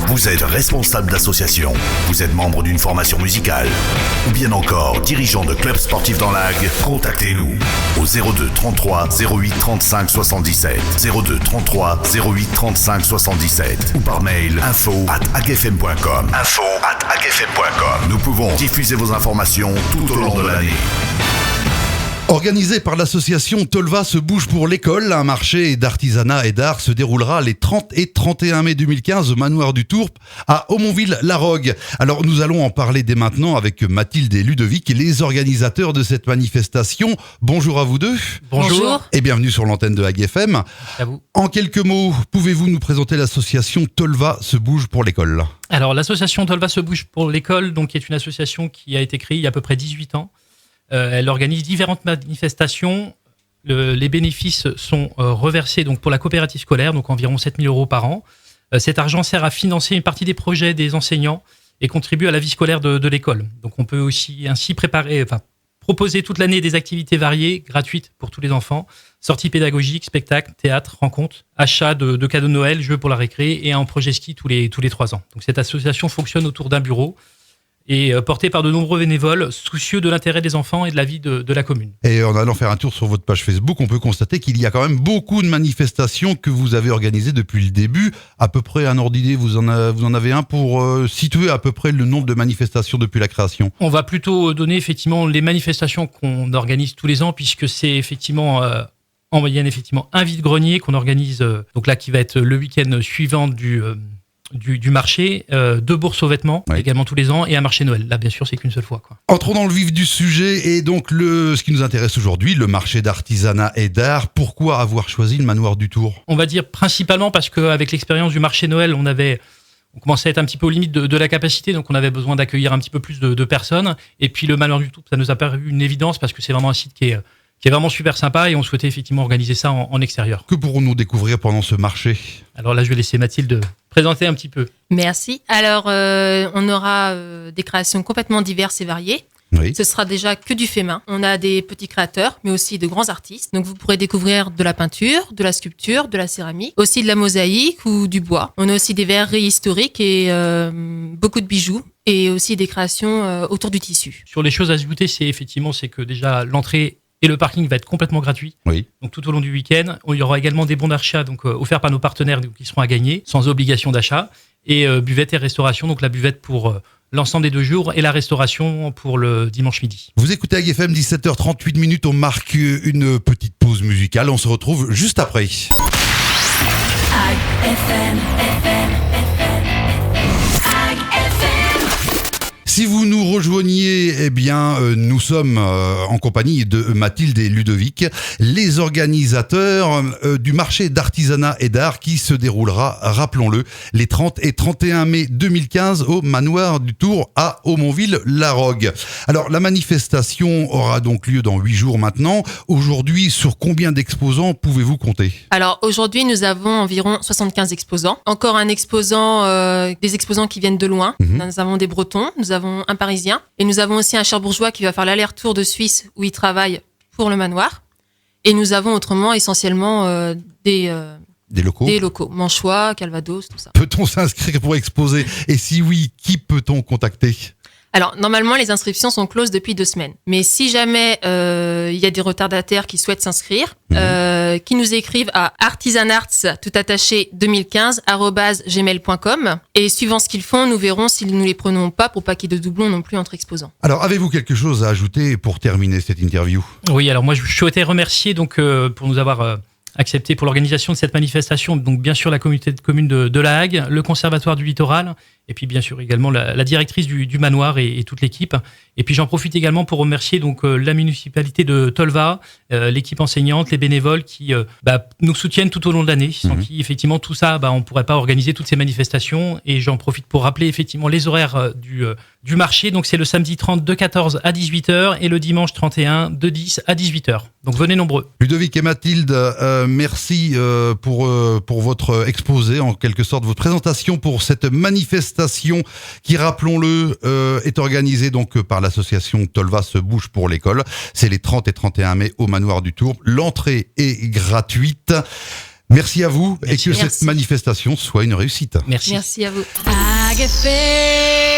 Vous êtes responsable d'association, vous êtes membre d'une formation musicale, ou bien encore dirigeant de club sportif dans l'Ag, contactez-nous au 02 33 08 35 77, 02 33 08 35 77 ou par mail info@agfm.com. Nous pouvons diffuser vos informations tout au long de l'année. Organisé par l'association Tolva se bouge pour l'école, un marché d'artisanat et d'art se déroulera les 30 et 31 mai 2015 au Manoir du Tourpe à Aumonville-la-Rogue. Alors nous allons en parler dès maintenant avec Mathilde et Ludovic, les organisateurs de cette manifestation. Bonjour à vous deux. Bonjour. Et bienvenue sur l'antenne de AgFM. À vous. En quelques mots, pouvez-vous nous présenter l'association Tolva se bouge pour l'école ? Alors l'association Tolva se bouge pour l'école, donc, est une association qui a été créée il y a à peu près 18 ans. Elle organise différentes manifestations. Les bénéfices sont reversés donc, pour la coopérative scolaire, donc environ 7 000 € par an. Cet argent sert à financer une partie des projets des enseignants et contribue à la vie scolaire de l'école. Donc on peut aussi ainsi proposer toute l'année des activités variées, gratuites pour tous les enfants, sorties pédagogiques, spectacles, théâtre, rencontres, achats de cadeaux de Noël, jeux pour la récré et un projet ski tous les 3 ans. Donc cette association fonctionne autour d'un bureau et porté par de nombreux bénévoles soucieux de l'intérêt des enfants et de la vie de la commune. Et en allant faire un tour sur votre page Facebook, on peut constater qu'il y a quand même beaucoup de manifestations que vous avez organisées depuis le début. À peu près un ordre d'idée, vous en avez un pour situer à peu près le nombre de manifestations depuis la création. On va plutôt donner effectivement les manifestations qu'on organise tous les ans, puisque c'est effectivement en moyenne un vide-grenier qu'on organise donc là qui va être le week-end suivant du marché, 2 bourses aux vêtements également tous les ans et un marché Noël. Là, bien sûr, c'est qu'une seule fois, quoi. Entrons dans le vif du sujet et donc ce qui nous intéresse aujourd'hui, le marché d'artisanat et d'art. Pourquoi avoir choisi le Manoir du Tour ? On va dire principalement parce qu'avec l'expérience du marché Noël, on commençait à être un petit peu aux limites de la capacité, donc on avait besoin d'accueillir un petit peu plus de personnes. Et puis le Manoir du Tour, ça nous a paru une évidence parce que c'est vraiment un site qui est vraiment super sympa et on souhaitait effectivement organiser ça en extérieur. Que pourrons-nous découvrir pendant ce marché ? Alors là, je vais laisser Mathilde présenter un petit peu. Merci. Alors, on aura des créations complètement diverses et variées. Oui. Ce sera déjà que du fait main. On a des petits créateurs, mais aussi de grands artistes. Donc, vous pourrez découvrir de la peinture, de la sculpture, de la céramique, aussi de la mosaïque ou du bois. On a aussi des verreries historiques et beaucoup de bijoux et aussi des créations autour du tissu. Sur les choses à ajouter, c'est que déjà l'entrée et le parking va être complètement gratuit. Oui. Donc tout au long du week-end, il y aura également des bons d'achat offerts par nos partenaires qui seront à gagner sans obligation d'achat et buvette et restauration. Donc la buvette pour l'ensemble des 2 jours et la restauration pour le dimanche midi. Vous écoutez AgFM, 17h38, on marque une petite pause musicale. On se retrouve juste après. Si vous nous rejoignez, nous sommes en compagnie de Mathilde et Ludovic, les organisateurs du marché d'artisanat et d'art qui se déroulera, rappelons-le, les 30 et 31 mai 2015 au Manoir du Tour à Aumonville-la-Rogue. Alors, la manifestation aura donc lieu dans 8 jours maintenant. Aujourd'hui, sur combien d'exposants pouvez-vous compter ? Alors, aujourd'hui, nous avons environ 75 exposants. Encore des exposants qui viennent de loin. Nous avons des Bretons, nous avons un Parisien et nous avons aussi un Cherbourgeois qui va faire l'aller-retour de Suisse où il travaille pour le manoir. Et nous avons autrement essentiellement des locaux, Manchois, Calvados, tout ça. Peut-on s'inscrire pour exposer ? Et si oui, qui peut-on contacter ? Alors, normalement, les inscriptions sont closes depuis 2 semaines. Mais si jamais il y a des retardataires qui souhaitent s'inscrire, qui nous écrivent à artisanarts-2015@gmail.com et suivant ce qu'ils font, nous verrons si nous les prenons pas pour pas qu'il y ait de doublons non plus entre exposants. Alors, avez-vous quelque chose à ajouter pour terminer cette interview ? Oui, alors moi, je souhaitais remercier pour nous avoir accepté pour l'organisation de cette manifestation, donc bien sûr la communauté de communes de La Hague, le Conservatoire du Littoral, et puis bien sûr également la directrice du manoir et toute l'équipe. Et puis j'en profite également pour remercier donc la municipalité de Tolva, l'équipe enseignante, les bénévoles qui nous soutiennent tout au long de l'année, sans qui effectivement tout ça, on pourrait pas organiser toutes ces manifestations. Et j'en profite pour rappeler effectivement les horaires du marché. Donc c'est le samedi 30 de 14 à 18h et le dimanche 31 de 10 à 18h. Donc venez nombreux. Ludovic et Mathilde, merci pour votre exposé, en quelque sorte, votre présentation pour cette manifestation qui, rappelons-le, est organisée donc par l'association Tolva se bouge pour l'école. C'est les 30 et 31 mai au Manoir du Tourpe. L'entrée est gratuite. Merci à vous et que Merci. cette manifestation soit une réussite. Merci. Merci à vous. Agape.